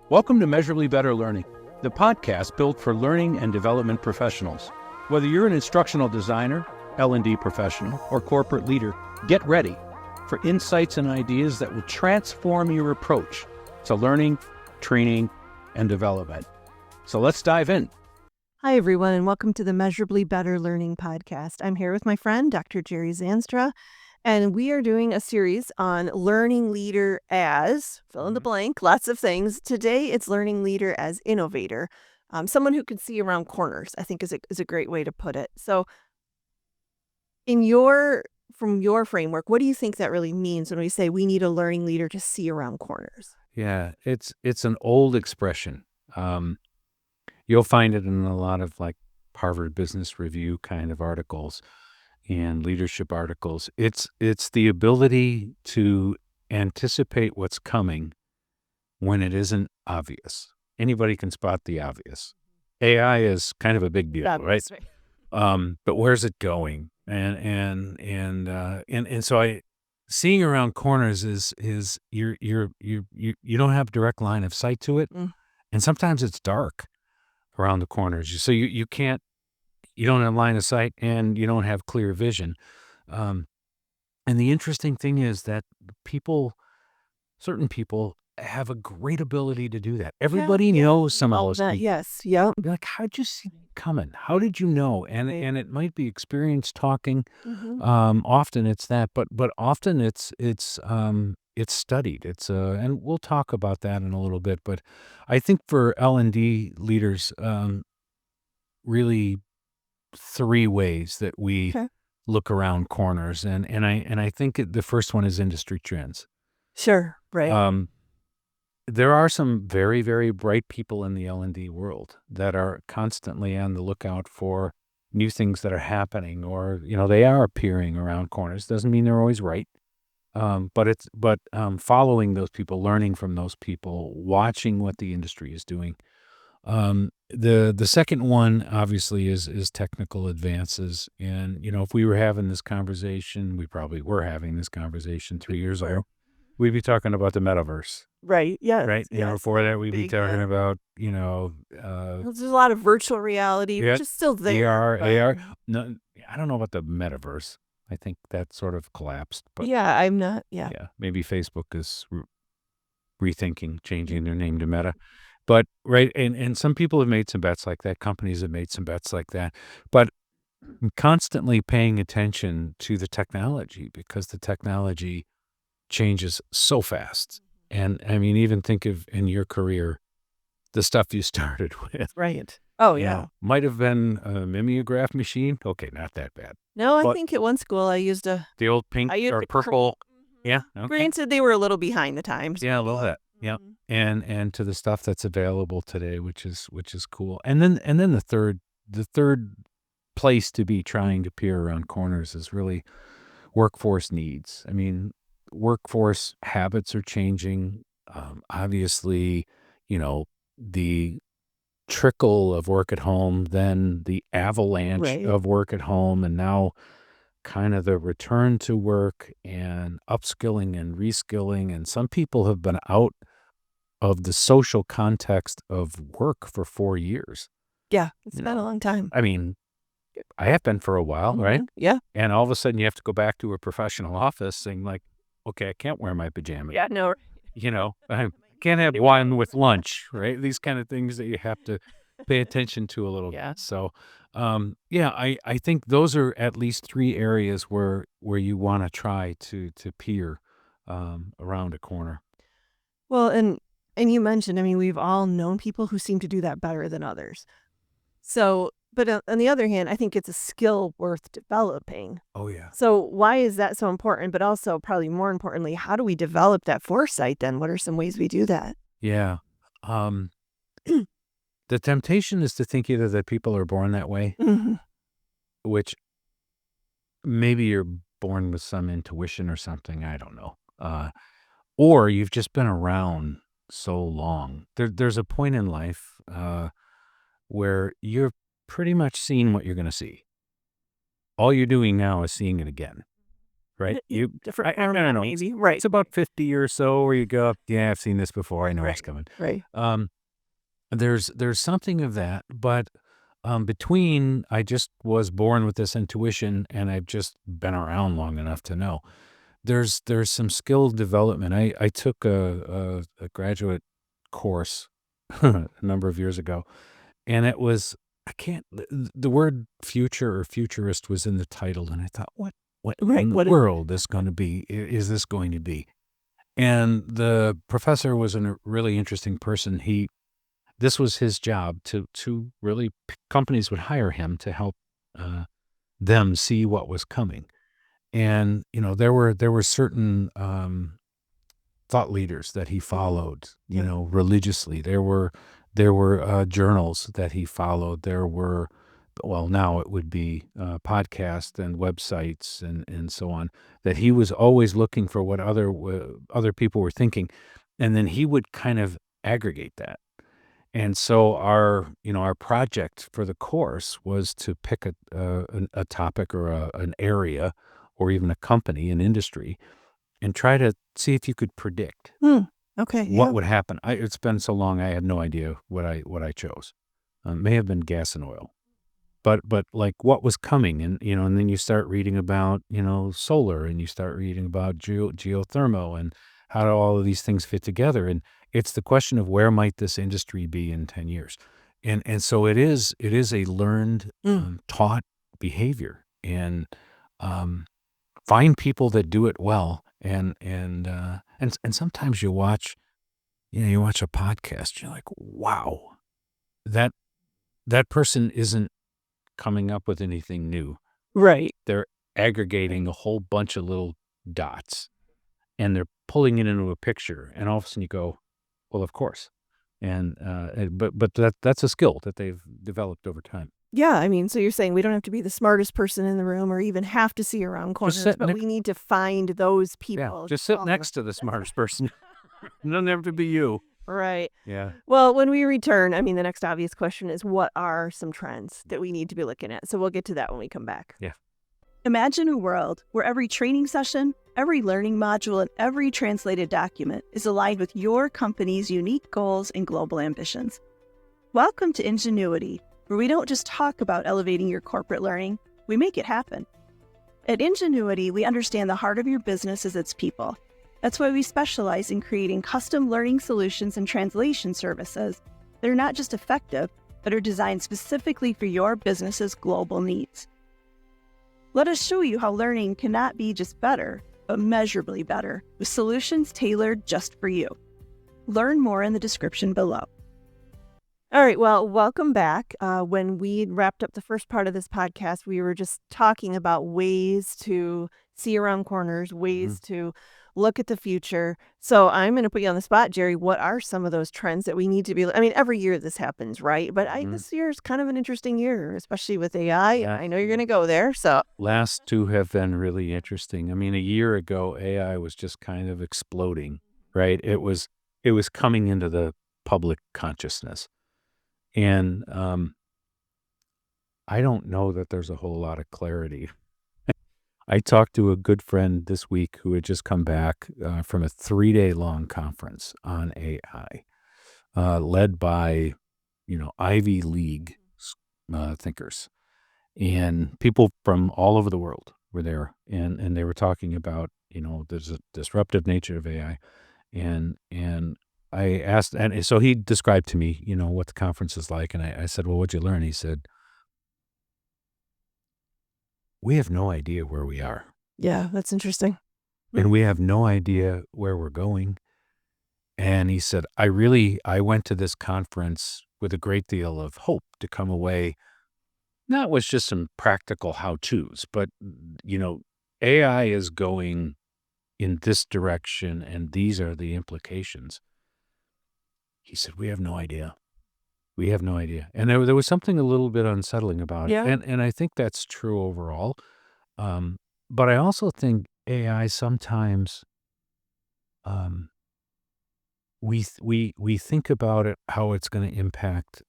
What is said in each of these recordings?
Welcome to Measurably Better Learning, the podcast built for learning and development professionals. Whether you're an instructional designer, L&D professional, or corporate leader, get ready for insights and ideas that will transform your approach to learning, training, and development. So let's dive in. Hi, everyone, and welcome to the Measurably Better Learning podcast. I'm here with my friend, Dr. Jerry Zandstra, and we are doing a series on learning leader as, fill in the blank, lots of things. Today, it's learning leader as innovator, someone who can see around corners, I think is a great way to put it. So from your framework, what do you think that really means when we say we need a learning leader to see around corners? Yeah, it's an old expression. You'll find it in a lot of like Harvard Business Review kind of articles and leadership articles. It's the ability to anticipate what's coming when it isn't obvious. Anybody can spot the obvious. AI is kind of a big deal, right? But where's it going? And so seeing around corners is you don't have direct line of sight to it, and sometimes it's dark around the corners. So you don't have line of sight and you don't have clear vision. And the interesting thing is that certain people have a great ability to do that. Everybody knows some of those people. Yes, yeah. Be like, how'd you see it coming? How did you know? And it might be experience talking. Often it's that, but often it's studied. And we'll talk about that in a little bit. But I think for L&D leaders, really three ways that we look around corners, and I think the first one is industry trends. Sure, right. There are some very, very bright people in the L&D world that are constantly on the lookout for new things that are happening, or they are appearing around corners. Doesn't mean they're always right, but following those people, learning from those people, watching what the industry is doing. The second one obviously is technical advances. And, if we were having this conversation, we probably were having this conversation 3 years ago, we'd be talking about the metaverse. Right. Yeah. Right. Yes. Before that, we'd be talking about, there's a lot of virtual reality, which is still there. AR. No, I don't know about the metaverse. I think that sort of collapsed. But yeah, I'm not. Yeah. Maybe Facebook is rethinking, changing their name to Meta. But right, and some people have made some bets like that. Companies have made some bets like that. But I'm constantly paying attention to the technology, because the technology changes so fast. And I mean, even think of in your career, the stuff you started with. Right. Oh, yeah. Might have been a mimeograph machine. Okay, not that bad. No, I think at one school I used the old pink or purple. Yeah. Okay. Granted, they were a little behind the times. Yeah, a little bit. Yeah. And to the stuff that's available today, which is cool. And then the third place to be trying to peer around corners is really workforce needs. I mean, workforce habits are changing. Obviously, the trickle of work at home, then the avalanche of work at home, and now kind of the return to work and upskilling and reskilling. And some people have been out of the social context of work for 4 years. Yeah, it's been a long time. I mean, I have been for a while, right? Yeah. And all of a sudden you have to go back to a professional office saying like, okay, I can't wear my pajamas. Yeah, no. I can't have wine with lunch, right? These kind of things that you have to pay attention to a little bit. So, I think those are at least three areas where you want to try to peer around a corner. Well, and you mentioned, I mean, we've all known people who seem to do that better than others. So, but on the other hand, I think it's a skill worth developing. Oh, yeah. So why is that so important? But also, probably more importantly, how do we develop that foresight then? What are some ways we do that? Yeah. The temptation is to think either that people are born that way, which maybe you're born with some intuition or something, I don't know. Or you've just been around so long. There's a point in life where you're pretty much seeing what you're going to see. All you're doing now is seeing it again. right? Different No, format, maybe. Right. It's about 50 or so where you go, yeah, I've seen this before. I know it's coming. Right. There's something of that, but between I just was born with this intuition and I've just been around long enough to know there's some skill development. I took a graduate course a number of years ago, and it was I can't the word future or futurist was in the title, and I thought, what Right. in the world is going to be is this going to be? And the professor was a really interesting person. This was his job to really companies would hire him to help uh, them see what was coming. And there were certain thought leaders that he followed, religiously. There were journals that he followed. There were, well, now it would be podcasts and websites and so on, that he was always looking for what other people were thinking, and then he would kind of aggregate that. And so our project for the course was to pick a topic or an area or even a company, an industry, and try to see if you could predict Okay. what would happen. It's been so long, I had no idea what I chose. It may have been gas and oil, but like what was coming, and then you start reading about solar, and you start reading about geothermal, and how do all of these things fit together, and it's the question of where might this industry be in 10 years, and so it is a learned, taught behavior, and find people that do it well, and sometimes you watch a podcast, you're like, wow, that that person isn't coming up with anything new. Right. They're aggregating a whole bunch of little dots, and they're pulling it into a picture, and all of a sudden you go, well, of course. But that's a skill that they've developed over time. Yeah, I mean, so you're saying we don't have to be the smartest person in the room or even have to see around corners, sit but next- we need to find those Yeah, people. just sit next to the smartest person. It doesn't have to be you. Right. Yeah. Well, when we return, I mean, the next obvious question is what are some trends that we need to be looking at? So we'll get to that when we come back. Yeah. Imagine a world where every training session, every learning module, and every translated document is aligned with your company's unique goals and global ambitions. Welcome to Ingenuity, where we don't just talk about elevating your corporate learning, we make it happen. At Ingenuity, we understand the heart of your business is its people. That's why we specialize in creating custom learning solutions and translation services that are not just effective, but are designed specifically for your business's global needs. Let us show you how learning cannot be just better, but measurably better, with solutions tailored just for you. Learn more in the description below. All right. Well, welcome back. When we wrapped up the first part of this podcast, we were just talking about ways to see around corners, ways to look at the future. So I'm going to put you on the spot, Jerry. What are some of those trends that we need to be? I mean, every year this happens, right? But this year is kind of an interesting year, especially with AI. Yeah. I know you're going to go there. So Last two have been really interesting. I mean, a year ago, AI was just kind of exploding, right? It was coming into the public consciousness. And I don't know that there's a whole lot of clarity. I talked to a good friend this week who had just come back from a 3-day long conference on AI, led by, Ivy League thinkers, and people from all over the world were there, and they were talking about, the disruptive nature of AI, and I asked, and so he described to me, what the conference is like, and I said, well, what'd you learn? He said, we have no idea where we are. yeah, that's interesting. And we have no idea where we're going. And he said, I went to this conference with a great deal of hope to come away, not with just some practical how-tos, but, AI is going in this direction, and these are the implications. He said, we have no idea. We have no idea. And there was something a little bit unsettling about it. Yeah. And I think that's true overall. But I also think AI sometimes, we think about it, how it's going to impact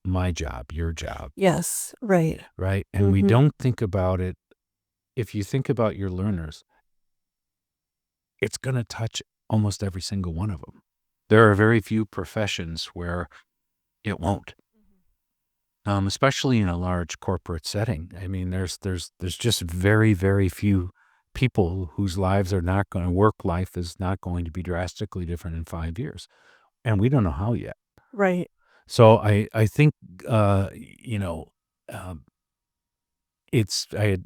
my job, your job, Yes. Right. right? And we don't think about it. If you think about your learners, it's going to touch almost every single one of them. There are very few professions where it won't, especially in a large corporate setting. I mean, there's just very, very few people whose lives are not going to, work life is not going to be drastically different in 5 years. And we don't know how yet. Right. So I think, you know, I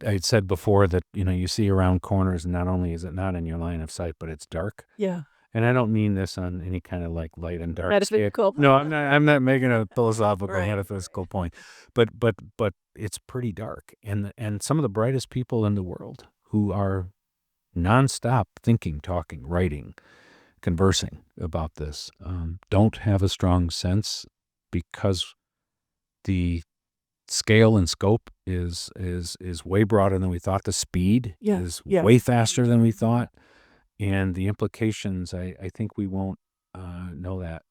had said before that, you know, you see around corners, and not only is it not in your line of sight, but it's dark. Yeah. And I don't mean this on any kind of like light and dark scale. Metaphysical. No, I'm not making a philosophical Right. metaphysical point. But it's pretty dark. And some of the brightest people in the world who are nonstop thinking, talking, writing, conversing about this, don't have a strong sense, because the scale and scope is way broader than we thought. The speed is way faster than we thought. And the implications, I think we won't know that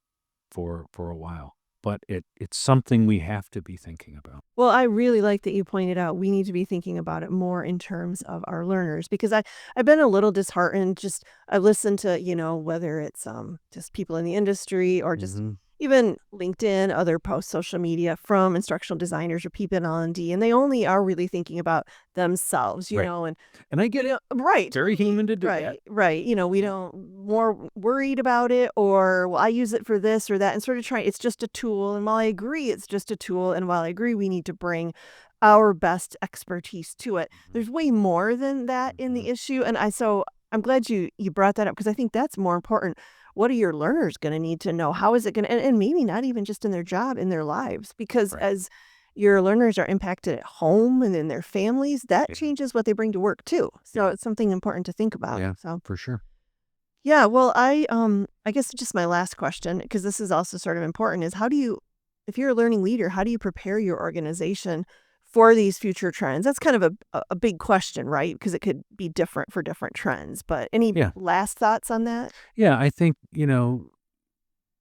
for a while. But it's something we have to be thinking about. Well, I really like that you pointed out we need to be thinking about it more in terms of our learners, because I've been a little disheartened. I listened to, you know, whether it's just people in the industry or just even LinkedIn, other posts, social media from instructional designers or people in L&D, and they only are really thinking about themselves, you Right. know, and I get it. right. Very human to do that. Right. You know, we don't more worried about it, or, well, I use it for this or that, and sort of trying, it's just a tool. And while I agree it's just a tool, and while I agree we need to bring our best expertise to it, there's way more than that in the issue. And I'm glad you brought that up, because I think that's more important. What are your learners going to need to know? How is it going to, and maybe not even just in their job, in their lives, because Right. as your learners are impacted at home and in their families, that changes what they bring to work too. So it's something important to think about. Yeah, So for sure. yeah, well, I guess just my last question, because this is also sort of important, is if you're a learning leader, how do you prepare your organization for these future trends? That's kind of a big question, right? Because it could be different for different trends. But any last thoughts on that? Yeah, I think, you know,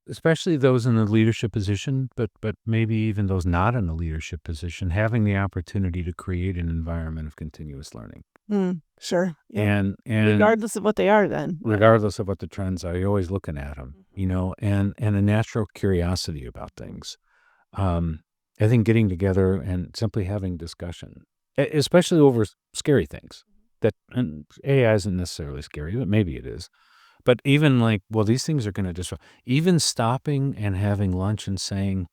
especially those in the leadership position, but maybe even those not in the leadership position, having the opportunity to create an environment of continuous learning. Sure. Yeah. And regardless of what they are, then. regardless of what the trends are, you're always looking at them, you know, and a natural curiosity about things. I think getting together and simply having discussion, especially over scary things, and AI isn't necessarily scary, but maybe it is. But even like, well, these things are going to disrupt. Even stopping and having lunch and saying,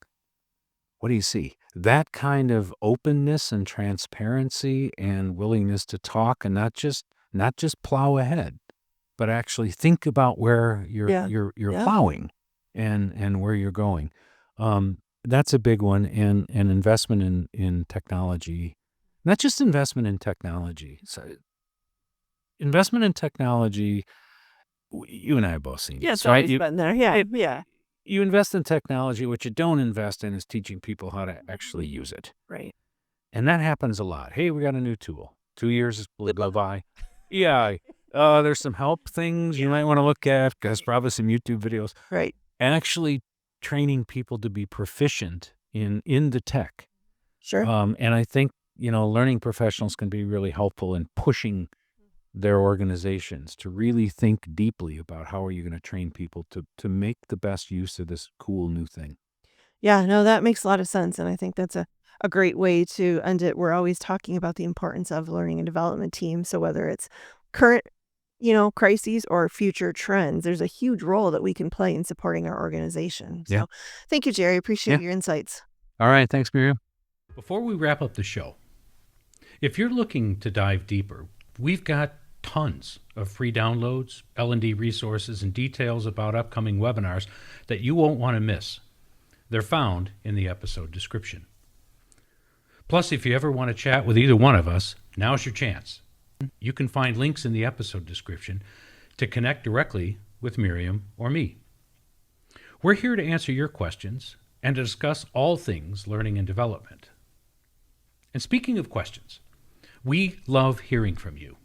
what do you see? That kind of openness and transparency and willingness to talk, and not just plow ahead, but actually think about where you're plowing and where you're going. That's a big one. And investment in technology, not just investment in technology. So investment in technology, you and I have both seen Yeah, this, it's right? always been there. Yeah. You invest in technology. What you don't invest in is teaching people how to actually use it. Right. And that happens a lot. Hey, we got a new tool. 2 years will go by. Yeah. There's some help things you might want to look at. There's probably some YouTube videos. Right. Actually training people to be proficient in the tech. Sure. And I think, you know, learning professionals can be really helpful in pushing their organizations to really think deeply about how are you going to train people to make the best use of this cool new thing. Yeah, no, that makes a lot of sense. And I think that's a great way to end it. We're always talking about the importance of learning and development teams. So whether it's current, you know, crises or future trends, there's a huge role that we can play in supporting our organization. So thank you, Jerry. Appreciate your insights. All right. Thanks, Miriam. Before we wrap up the show, if you're looking to dive deeper, we've got tons of free downloads, L&D resources, and details about upcoming webinars that you won't want to miss. They're found in the episode description. Plus, if you ever want to chat with either one of us, now's your chance. You can find links in the episode description to connect directly with Miriam or me. We're here to answer your questions and to discuss all things learning and development. And speaking of questions, we love hearing from you.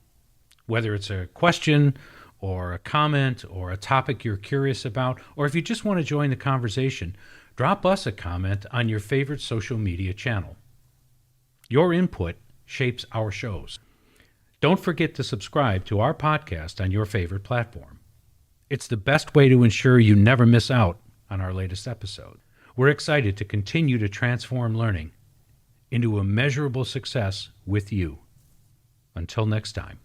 Whether it's a question or a comment or a topic you're curious about, or if you just want to join the conversation, drop us a comment on your favorite social media channel. Your input shapes our shows. Don't forget to subscribe to our podcast on your favorite platform. It's the best way to ensure you never miss out on our latest episode. We're excited to continue to transform learning into a measurable success with you. Until next time.